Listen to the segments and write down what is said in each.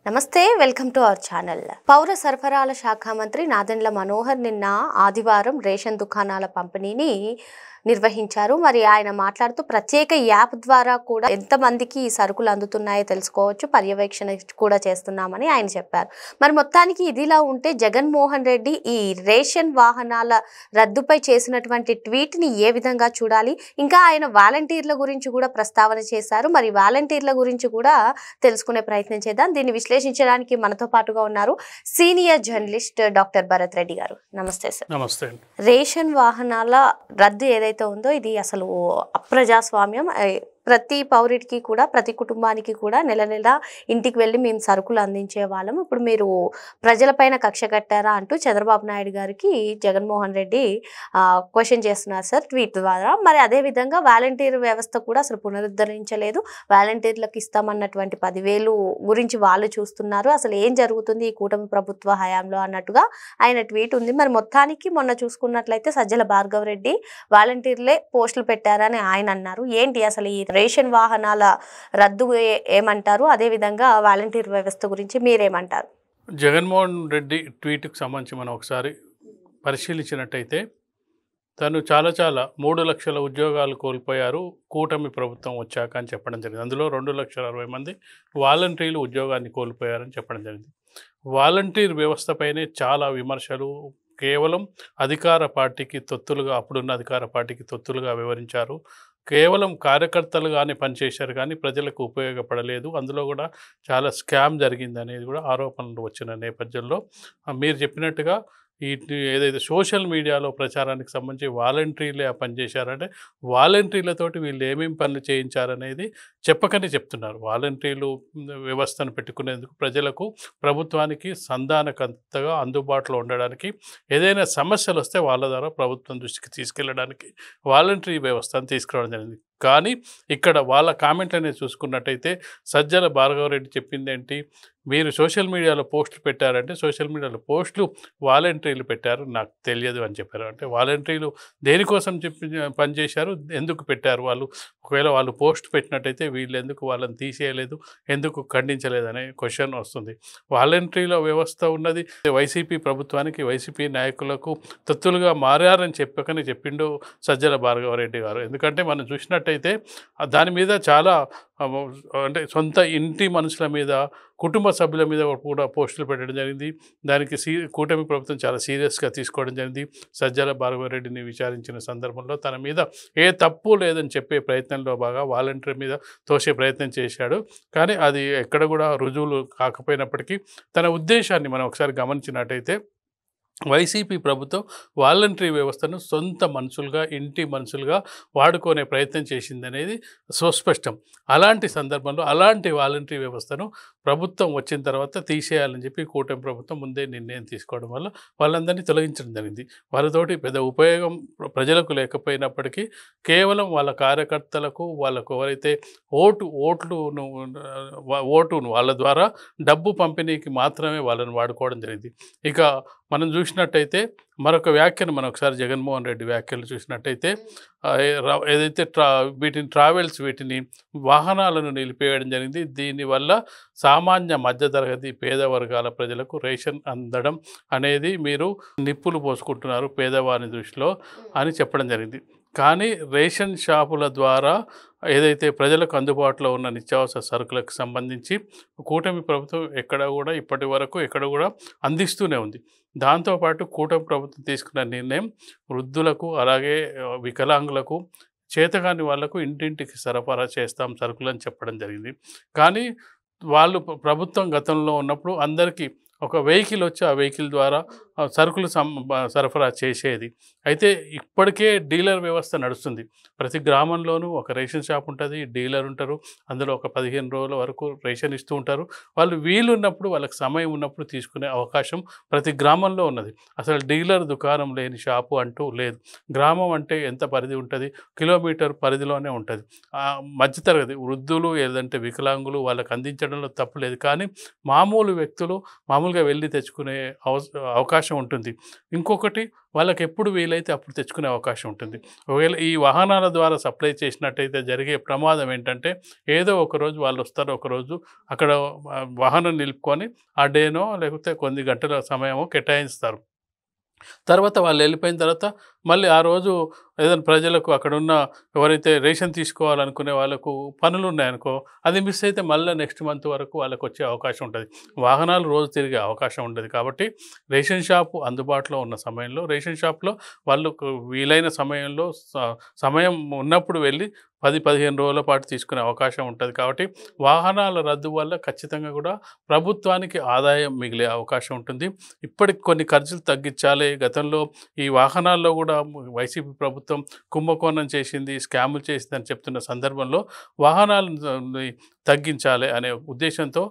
నమస్తే welcome to our channel. పౌర సరఫరాల శాఖ మంత్రి నాదెండ్ల మనోహర్ నిన్న ఆదివారం రేషన్ దుకాణాల పంపిణీని నిర్వహించారు. మరి ఆయన మాట్లాడుతూ ప్రత్యేక యాప్ ద్వారా కూడా ఎంతమందికి ఈ సరుకులు అందుతున్నాయో తెలుసుకోవచ్చు, పర్యవేక్షణ కూడా చేస్తున్నామని ఆయన చెప్పారు. మరి మొత్తానికి ఇదిలా ఉంటే జగన్మోహన్ రెడ్డి ఈ రేషన్ వాహనాల రద్దుపై చేసినటువంటి ట్వీట్ని ఏ విధంగా చూడాలి? ఇంకా ఆయన వాలంటీర్ల గురించి కూడా ప్రస్తావన చేశారు. మరి వాలంటీర్ల గురించి కూడా తెలుసుకునే ప్రయత్నం చేద్దాం. దీన్ని విశ్లేషించడానికి మనతో పాటుగా ఉన్నారు senior journalist doctor Bharat Reddy గారు. నమస్తే సార్. నమస్తే. రేషన్ వాహనాల రద్దు ఏదైతే ఉందో ఇది అసలు అప్రజాస్వామ్యం. ప్రతి పౌరుడికి కూడా, ప్రతి కుటుంబానికి కూడా నెల నెల ఇంటికి వెళ్ళి మేము సరుకులు అందించే వాళ్ళం, ఇప్పుడు మీరు ప్రజలపైన కక్ష కట్టారా అంటూ చంద్రబాబు నాయుడు గారికి జగన్మోహన్ రెడ్డి క్వశ్చన్ చేస్తున్నారు సార్ ట్వీట్ ద్వారా. మరి అదేవిధంగా వాలంటీర్ వ్యవస్థ కూడా అసలు పునరుద్ధరించలేదు, వాలంటీర్లకు ఇస్తామన్నటువంటి 10,000 గురించి వాళ్ళు చూస్తున్నారు, అసలు ఏం జరుగుతుంది ఈ కూటమి ప్రభుత్వ హయాంలో అన్నట్టుగా ఆయన ట్వీట్ ఉంది. మరి మొత్తానికి మొన్న చూసుకున్నట్లయితే సజ్జల భార్గవ్ రెడ్డి వాలంటీర్లే పోస్టులు పెట్టారని ఆయన అన్నారు. ఏంటి అసలు ఈ రేషన్ వాహనాల రద్దు ఏమంటారు? అదేవిధంగా వాలంటీర్ వ్యవస్థ గురించి మీరేమంటారు? జగన్మోహన్ రెడ్డి ట్వీట్కి సంబంధించి మనం ఒకసారి పరిశీలించినట్టయితే తను చాలా 3 లక్షల ఉద్యోగాలు కోల్పోయారు కూటమి ప్రభుత్వం వచ్చాక అని చెప్పడం జరిగింది. అందులో 2,60,000 మంది వాలంటీర్లు ఉద్యోగాన్ని కోల్పోయారని చెప్పడం జరిగింది. వాలంటీర్ వ్యవస్థపైనే చాలా విమర్శలు, కేవలం అధికార పార్టీకి తొత్తులుగా, అప్పుడున్న అధికార పార్టీకి తొత్తులుగా వివరించారు. కేవలం కార్యకర్తలుగానే పనిచేశారు కానీ ప్రజలకు ఉపయోగపడలేదు, అందులో కూడా చాలా స్కామ్ జరిగింది అనేది కూడా ఆరోపణలు వచ్చిన నేపథ్యంలో మీరు చెప్పినట్టుగా ఈ ఏదైతే సోషల్ మీడియాలో ప్రచారానికి సంబంధించి వాలంటీర్లే పనిచేశారంటే వాలంటీర్లతోటి వీళ్ళు ఏమేమి పనులు చేయించారనేది చెప్పకనే చెప్తున్నారు. వాలంటీర్లు వ్యవస్థను పెట్టుకునేందుకు ప్రజలకు, ప్రభుత్వానికి సంధానకంతగా అందుబాటులో ఉండడానికి, ఏదైనా సమస్యలు వస్తే వాళ్ళ ద్వారా ప్రభుత్వం దృష్టికి తీసుకెళ్ళడానికి వాలంటీర్ వ్యవస్థను తీసుకురావడం జరిగింది. కానీ ఇక్కడ వాళ్ళ కామెంట్ అనేది చూసుకున్నట్టయితే సజ్జల భార్గవ్ రెడ్డి చెప్పింది ఏంటి, మీరు సోషల్ మీడియాలో పోస్టులు పెట్టారంటే సోషల్ మీడియాలో పోస్టులు వాలంటీర్లు పెట్టారు, నాకు తెలియదు అని చెప్పారు. అంటే వాలంటీర్లు దేనికోసం పనిచేశారు, ఎందుకు పెట్టారు వాళ్ళు, ఒకవేళ వాళ్ళు పోస్ట్ పెట్టినట్టయితే వీళ్ళు ఎందుకు వాళ్ళని తీసేయలేదు, ఎందుకు ఖండించలేదు అనే క్వశ్చన్ వస్తుంది. వాలంటీర్ల వ్యవస్థ ఉన్నది వైసీపీ ప్రభుత్వానికి, వైసీపీ నాయకులకు తొత్తులుగా మారారని చెప్పకనే చెప్పిండు సజ్జల భార్గవ్ రెడ్డి గారు. ఎందుకంటే మనం చూసినట్టయితే దాని మీద చాలా అంటే సొంత ఇంటి మనుషుల మీద, కుటుంబ సభ్యుల మీద కూడా పోస్టులు పెట్టడం జరిగింది. దానికి కూటమి ప్రభుత్వం చాలా సీరియస్గా తీసుకోవడం జరిగింది. సజ్జల భార్గవ రెడ్డిని విచారించిన సందర్భంలో తన మీద ఏ తప్పు లేదని చెప్పే ప్రయత్నంలో బాగా వాలంటీర్ మీద తోసే ప్రయత్నం చేశాడు. కానీ అది ఎక్కడ కూడా రుజువులు కాకపోయినప్పటికీ తన ఉద్దేశాన్ని మనం ఒకసారి గమనించినట్టయితే వైసీపీ ప్రభుత్వం వాలంటరీ వ్యవస్థను సొంత మనుషులుగా, ఇంటి మనుషులుగా వాడుకునే ప్రయత్నం చేసిందనేది సుస్పష్టం. అలాంటి సందర్భంలో అలాంటి వాలంటరీ వ్యవస్థను ప్రభుత్వం వచ్చిన తర్వాత తీసేయాలని చెప్పి కూటమి ప్రభుత్వం ముందే నిర్ణయం తీసుకోవడం వల్ల వాళ్ళందరినీ తొలగించడం జరిగింది. వాళ్ళతోటి పెద్ద ఉపయోగం ప్రజలకు లేకపోయినప్పటికీ కేవలం వాళ్ళ కార్యకర్తలకు, వాళ్ళకు ఎవరైతే ఓటును వాళ్ళ ద్వారా డబ్బు పంపిణీకి మాత్రమే వాళ్ళని వాడుకోవడం జరిగింది. ఇక మనం చూసినట్టయితే మరొక వ్యాఖ్యను మనం ఒకసారి జగన్మోహన్ రెడ్డి వ్యాఖ్యలు చూసినట్టయితే ఏదైతే వీటిని వాహనాలను నిలిపేయడం జరిగింది. దీనివల్ల సామాన్య మధ్యతరగతి పేద వర్గాల ప్రజలకు రేషన్ అందడం అనేది మీరు నిప్పులు పోసుకుంటున్నారు పేదవాని దృష్టిలో అని చెప్పడం జరిగింది. కానీ రేషన్ షాపుల ద్వారా ఏదైతే ప్రజలకు అందుబాటులో ఉన్న నిత్యావసర సరుకులకు సంబంధించి కూటమి ప్రభుత్వం ఇప్పటి వరకు ఎక్కడ కూడా అందిస్తూనే ఉంది. దాంతోపాటు కూటమి ప్రభుత్వం తీసుకున్న నిర్ణయం వృద్ధులకు, అలాగే వికలాంగులకు, చేతగాని వాళ్లకు ఇంటింటికి సరఫరా చేస్తాం సరుకులు అని చెప్పడం జరిగింది. కానీ వాళ్ళు ప్రభుత్వం గతంలో ఉన్నప్పుడు అందరికీ ఒక వెహికల్ వచ్చి ఆ వెహికల్ ద్వారా సరుకులు సరఫరా చేసేది. అయితే ఇప్పటికే డీలర్ వ్యవస్థ నడుస్తుంది. ప్రతి గ్రామంలోనూ ఒక రేషన్ షాప్ ఉంటుంది, డీలర్ ఉంటారు, అందులో ఒక 15 రోజుల వరకు రేషన్ ఇస్తూ ఉంటారు. వాళ్ళు వీలున్నప్పుడు, వాళ్ళకి సమయం ఉన్నప్పుడు తీసుకునే అవకాశం ప్రతి గ్రామంలో ఉన్నది. అసలు డీలర్ దుకాణం లేని షాపు అంటూ లేదు. గ్రామం అంటే ఎంత పరిధి ఉంటుంది, కిలోమీటర్ పరిధిలోనే ఉంటుంది. మధ్యతరగతి వృద్ధులు, ఏదంటే వికలాంగులు, వాళ్ళకి అందించడంలో తప్పు లేదు. కానీ మామూలు వ్యక్తులు, మామూలు మామూలుగా వెళ్ళి తెచ్చుకునే అవకాశం ఉంటుంది. ఇంకొకటి వాళ్ళకి ఎప్పుడు వీలైతే అప్పుడు తెచ్చుకునే అవకాశం ఉంటుంది. ఒకవేళ ఈ వాహనాల ద్వారా సప్లై చేసినట్టయితే జరిగే ప్రమాదం ఏంటంటే ఏదో ఒకరోజు వాళ్ళు వస్తారు, ఒకరోజు అక్కడ వాహనం నిలుపుకొని ఆ డేనో లేకపోతే కొన్ని గంటల సమయమో కేటాయిస్తారు. తర్వాత వాళ్ళు వెళ్ళిపోయిన తర్వాత మళ్ళీ ఆ రోజు ఏదైనా ప్రజలకు అక్కడున్న ఎవరైతే రేషన్ తీసుకోవాలనుకునే వాళ్ళకు పనులు ఉన్నాయనుకో, అది మిస్ అయితే మళ్ళీ నెక్స్ట్ మంత్ వరకు వాళ్ళకి వచ్చే అవకాశం ఉంటుంది. వాహనాలు రోజు తిరిగే అవకాశం ఉండదు. కాబట్టి రేషన్ షాపు అందుబాటులో ఉన్న సమయంలో రేషన్ షాప్లో వాళ్ళకు వీలైన సమయంలో సమయం ఉన్నప్పుడు వెళ్ళి 10-15 రోజుల పాటు తీసుకునే అవకాశం ఉంటుంది. కాబట్టి వాహనాల రద్దు వల్ల ఖచ్చితంగా కూడా ప్రభుత్వానికి ఆదాయం మిగిలే అవకాశం ఉంటుంది. ఇప్పటికి కొన్ని ఖర్చులు తగ్గించాలి. గతంలో ఈ వాహనాల్లో కూడా వైసీపీ ప్రభుత్వం కుంభకోణం చేసింది, స్కాములు చేసిందని చెప్తున్న సందర్భంలో వాహనాలను తగ్గించాలి అనే ఉద్దేశంతో,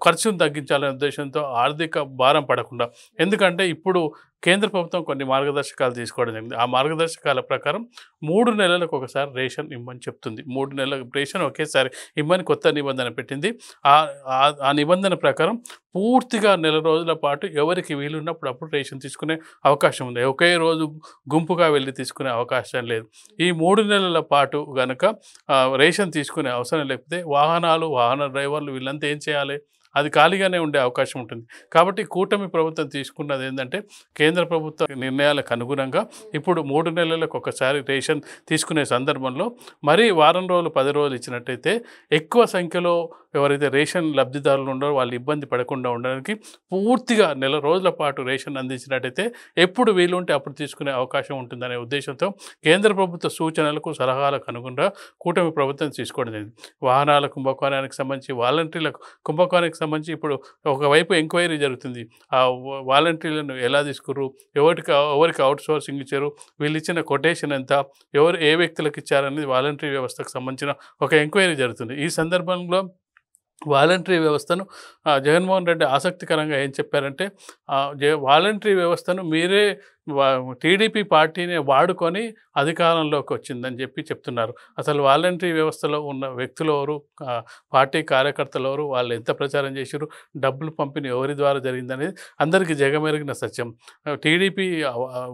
ఖర్చును తగ్గించాలనే ఉద్దేశంతో ఆర్థిక భారం పడకుండా, ఎందుకంటే ఇప్పుడు కేంద్ర ప్రభుత్వం కొన్ని మార్గదర్శకాలు తీసుకోవడం జరిగింది. ఆ మార్గదర్శకాల ప్రకారం 3 నెలలకు ఒకసారి రేషన్ ఇమ్మని చెప్తుంది. 3 నెలల రేషన్ ఒకేసారి ఇమ్మని కొత్త నిబంధన పెట్టింది. ఆ నిబంధన ప్రకారం పూర్తిగా నెల రోజుల పాటు ఎవరికి వీలున్నప్పుడు అప్పుడు రేషన్ తీసుకునే అవకాశం ఉంది. ఒకే రోజు గుంపుగా వెళ్ళి తీసుకునే అవకాశం లేదు. ఈ 3 నెలల పాటు గనక రేషన్ తీసుకునే అవసరం లేకపోతే వాహన డ్రైవర్లు వీళ్ళంతా ఏం చేయాలి? అది ఖాళీగానే ఉండే అవకాశం ఉంటుంది. కాబట్టి కూటమి ప్రభుత్వం తీసుకున్నది ఏంటంటే, కేంద్ర ప్రభుత్వ నిర్ణయాలకు అనుగుణంగా ఇప్పుడు 3 నెలలకు ఒకసారి రేషన్ తీసుకునే సందర్భంలో మరీ వారం రోజులు 10 రోజులు ఇచ్చినట్టయితే ఎక్కువ సంఖ్యలో ఎవరైతే రేషన్ లబ్ధిదారులు ఉన్నారో వాళ్ళు ఇబ్బంది పడకుండా ఉండడానికి పూర్తిగా నెల రోజుల పాటు రేషన్ అందించినట్టయితే ఎప్పుడు వీలుంటే అప్పుడు తీసుకునే అవకాశం ఉంటుందనే ఉద్దేశంతో కేంద్ర ప్రభుత్వ సూచనలకు సలహాలకు అనుగుణంగా కూటమి ప్రభుత్వం తీసుకోవడం జరిగింది. వాహనాల కుంభకోణానికి సంబంధించి, వాలంటీర్ల కుంభకోణానికి సంబంధించి ఇప్పుడు ఒకవైపు ఎంక్వైరీ జరుగుతుంది. ఆ వాలంటీర్లను ఎలా తీసుకుర్రు, ఎవరికి అవుట్ సోర్సింగ్ ఇచ్చారు, వీళ్ళు ఇచ్చిన కొటేషన్ ఎంత, ఏ వ్యక్తులకు ఇచ్చారనేది వాలంటీర్ వ్యవస్థకు సంబంధించిన ఒక ఎంక్వైరీ జరుగుతుంది. ఈ సందర్భంలో వాలంటరీ వ్యవస్థను జగన్మోహన్ రెడ్డి ఆసక్తికరంగా ఏం చెప్పారంటే, వాలంటరీ వ్యవస్థను మీరే టీడీపీ పార్టీని వాడుకొని అధికారంలోకి వచ్చిందని చెప్తున్నారు. అసలు వాలంటరీ వ్యవస్థలో ఉన్న వ్యక్తులు ఎవరు, పార్టీ కార్యకర్తలు ఎవరు, వాళ్ళు ఎంత ప్రచారం చేశారు, డబ్బులు పంపిణీ ఎవరి ద్వారా జరిగిందనేది అందరికీ జగమెరిగిన సత్యం. టీడీపీ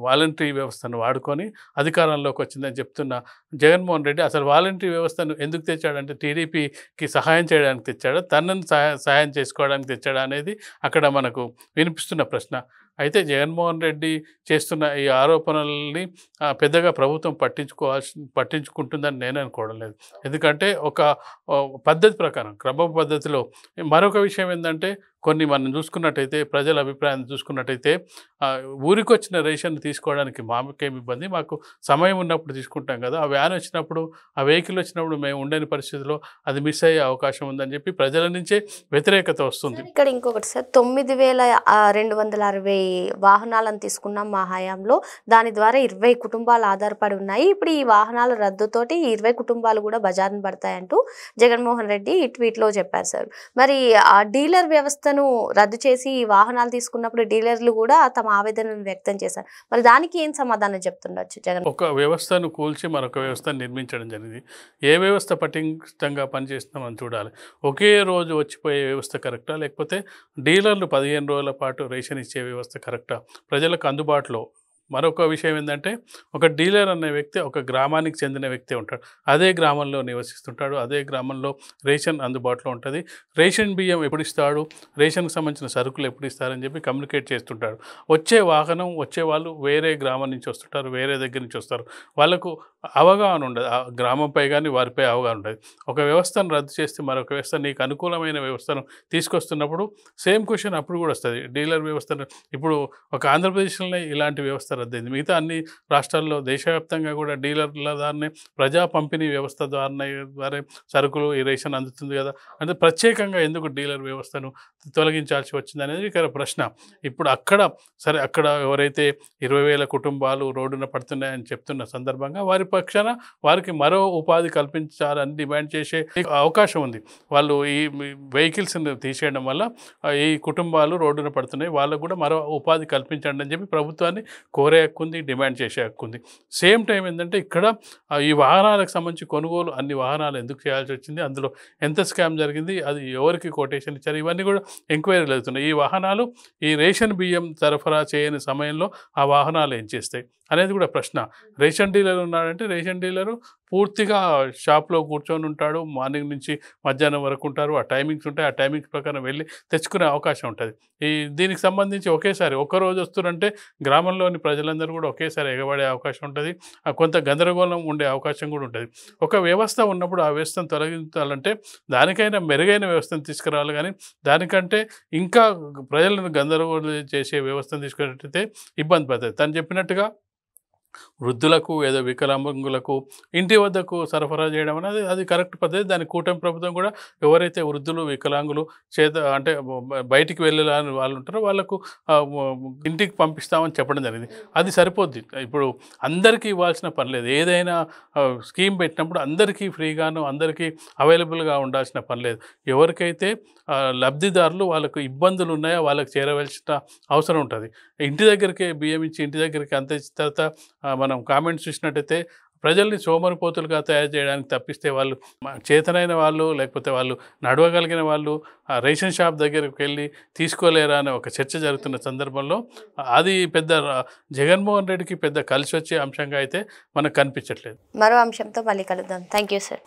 వాలంటరీ వ్యవస్థను వాడుకొని అధికారంలోకి వచ్చిందని చెప్తున్న జగన్మోహన్ రెడ్డి అసలు వాలంటరీ వ్యవస్థను ఎందుకు తెచ్చాడంటే టీడీపీకి సహాయం చేయడానికి తెచ్చాడా, తనని సహాయం చేసుకోవడానికి తెచ్చాడా అనేది అక్కడ మనకు వినిపిస్తున్న ప్రశ్న. అయితే జగన్మోహన్ రెడ్డి చేస్తున్న ఈ ఆరోపణల్ని పెద్దగా ప్రభుత్వం పట్టించుకుంటుందని నేను అనుకోవడం లేదు. ఎందుకంటే ఒక పద్ధతి ప్రకారం, క్రమ పద్ధతిలో. మరొక విషయం ఏంటంటే, కొన్ని మనం చూసుకున్నట్టయితే, ప్రజల అభిప్రాయాన్ని చూసుకున్నట్టయితే, ఊరికి వచ్చిన రేషన్ తీసుకోవడానికి మాకేమి ఇబ్బంది, మాకు సమయం ఉన్నప్పుడు తీసుకుంటాం కదా, ఆ వ్యాన్ వచ్చినప్పుడు, ఆ వెహికల్ వచ్చినప్పుడు మేము ఉండని పరిస్థితిలో అది మిస్ అయ్యే అవకాశం ఉందని చెప్పి ప్రజల నుంచే వ్యతిరేకత వస్తుంది. ఇక్కడ ఇంకొకటి సార్, 9,260 వాహనాలను తీసుకున్నాం మా హయాంలో. దాని ద్వారా 20 కుటుంబాలు ఆధారపడి ఉన్నాయి. ఇప్పుడు ఈ వాహనాల రద్దుతోటి 20 కుటుంబాలు కూడా బజారున పడతాయంటూ జగన్మోహన్ రెడ్డి ట్వీట్లో చెప్పారు సార్. మరి ఆ డీలర్ వ్యవస్థను రద్దు చేసి వాహనాలు తీసుకున్నప్పుడు డీలర్లు కూడా తమ ఆవేదనను వ్యక్తం చేశారు. మరి దానికి ఏం సమాధానం చెప్తుండొచ్చు జగన్? ఒక వ్యవస్థను కూల్చి మరొక వ్యవస్థను నిర్మించడం జరిగింది. ఏ వ్యవస్థ పటిష్టంగా పనిచేస్తున్నామని చూడాలి. ఒకే రోజు వచ్చిపోయే వ్యవస్థ కరెక్టా, లేకపోతే డీలర్లు 15 రోజుల పాటు రేషన్ ఇచ్చే వ్యవస్థ కరెక్టా, ప్రజలకు అందుబాటులో? మరొక విషయం ఏంటంటే, ఒక డీలర్ అనే వ్యక్తి ఒక గ్రామానికి చెందిన వ్యక్తి ఉంటాడు. అదే గ్రామంలో నివసిస్తుంటాడు, అదే గ్రామంలో రేషన్ అందుబాటులో ఉంటుంది. రేషన్ బియ్యం ఎప్పుడు ఇస్తాడు, రేషన్కి సంబంధించిన సరుకులు ఎప్పుడు ఇస్తారని చెప్పి కమ్యూనికేట్ చేస్తుంటాడు. వచ్చే వాళ్ళు వేరే గ్రామం నుంచి వస్తుంటారు, వేరే దగ్గర నుంచి వస్తారు. వాళ్ళకు అవగాహన ఉండదు, ఆ గ్రామంపై కానీ వారిపై అవగాహన ఉండదు. ఒక వ్యవస్థను రద్దు చేస్తే మరొక వ్యవస్థ నీకు అనుకూలమైన వ్యవస్థను తీసుకొస్తున్నప్పుడు సేమ్ క్వశ్చన్ అప్పుడు కూడా వస్తుంది. డీలర్ వ్యవస్థను ఇప్పుడు ఒక ఆంధ్రప్రదేశ్లోనే ఇలాంటి వ్యవస్థ రద్దయింది. మిగతా అన్ని రాష్ట్రాల్లో దేశవ్యాప్తంగా కూడా డీలర్ల ద్వారానే, ప్రజా పంపిణీ వ్యవస్థ ద్వారా సరుకులు ఈ రేషన్ అందుతుంది కదా. అంటే ప్రత్యేకంగా ఎందుకు డీలర్ వ్యవస్థను తొలగించాల్సి వచ్చింది అనేది ఇక్కడ ప్రశ్న. ఇప్పుడు అక్కడ ఎవరైతే 20,000 కుటుంబాలు రోడ్డున పడుతున్నాయని చెప్తున్న సందర్భంగా వారి పక్షాన వారికి మరో ఉపాధి కల్పించాలని డిమాండ్ చేసే అవకాశం ఉంది. వాళ్ళు ఈ వెహికల్స్ని తీసేయడం వల్ల ఈ కుటుంబాలు రోడ్డున పడుతున్నాయి, వాళ్ళకు కూడా మరో ఉపాధి కల్పించండి అని చెప్పి ప్రభుత్వాన్ని కోరే కోరే హక్కు ఉంది, డిమాండ్ చేసే హక్కు ఉంది. సేమ్ టైం ఏంటంటే ఇక్కడ ఈ వాహనాలకు సంబంధించి కొనుగోలు అన్ని వాహనాలు ఎందుకు చేయాల్సి వచ్చింది, అందులో ఎంత స్కామ్ జరిగింది, అది ఎవరికి కొటేషన్ ఇచ్చారు, ఇవన్నీ కూడా ఎంక్వైరీలు అవుతున్నాయి. ఈ వాహనాలు ఈ రేషన్ బియ్యం సరఫరా చేయని సమయంలో ఆ వాహనాలు ఏం చేస్తాయి అనేది కూడా ప్రశ్న. రేషన్ డీలర్ ఉన్నాడంటే రేషన్ డీలరు పూర్తిగా షాప్లో కూర్చొని ఉంటాడు, మార్నింగ్ నుంచి మధ్యాహ్నం వరకు ఉంటారు, ఆ టైమింగ్స్ ఉంటాయి, ఆ టైమింగ్స్ ప్రకారం వెళ్ళి తెచ్చుకునే అవకాశం ఉంటుంది. దీనికి సంబంధించి ఒకేసారి ఒక్కరోజు వస్తురంటే గ్రామంలోని ప్రజలందరూ కూడా ఒకేసారి ఎగబడే అవకాశం ఉంటుంది, కొంత గందరగోళం ఉండే అవకాశం కూడా ఉంటుంది. ఒక వ్యవస్థ ఉన్నప్పుడు ఆ వ్యవస్థను తొలగించాలంటే దానికైనా మెరుగైన వ్యవస్థను తీసుకురావాలి, కానీ దానికంటే ఇంకా ప్రజలను గందరగోళం చేసే వ్యవస్థను తీసుకున్నట్టయితే ఇబ్బంది పడుతుంది. తను చెప్పినట్టుగా వృద్ధులకు ఏదో వికలాంగులకు ఇంటి వద్దకు సరఫరా చేయడం అనేది అది కరెక్ట్ పద్ధతి. దాని కూటమి ప్రభుత్వం కూడా ఎవరైతే వృద్ధులు వికలాంగులు అంటే బయటికి వెళ్ళాలని వాళ్ళు ఉంటారో వాళ్ళకు ఇంటికి పంపిస్తామని చెప్పడం జరిగింది. అది సరిపోద్ది. ఇప్పుడు అందరికీ ఇవ్వాల్సిన పని లేదు. ఏదైనా స్కీమ్ పెట్టినప్పుడు అందరికీ ఫ్రీగాను అందరికీ అవైలబుల్గా ఉండాల్సిన పని లేదు. ఎవరికైతే లబ్ధిదారులు వాళ్ళకు ఇబ్బందులు ఉన్నాయో వాళ్ళకి చేరవలసిన అవసరం ఉంటుంది. ఇంటి దగ్గరికి బియ్యం ఇచ్చి ఇంటి దగ్గరికి అంత ఇచ్చిన తర్వాత మనం కామెంట్స్ చూసినట్టయితే ప్రజల్ని సోమరిపోతులుగా తయారు చేయడానికి తప్పిస్తే వాళ్ళు చేతనైన వాళ్ళు లేకపోతే వాళ్ళు నడవగలిగిన వాళ్ళు రేషన్ షాప్ దగ్గరికి వెళ్ళి తీసుకోలేరా అనే ఒక చర్చ జరుగుతున్న సందర్భంలో అది పెద్ద జగన్మోహన్ రెడ్డికి పెద్ద కలిసి వచ్చే అంశంగా అయితే మనకు కనిపించట్లేదు. మరో అంశంతో మళ్ళీ కలుద్దాం. Thank you sir.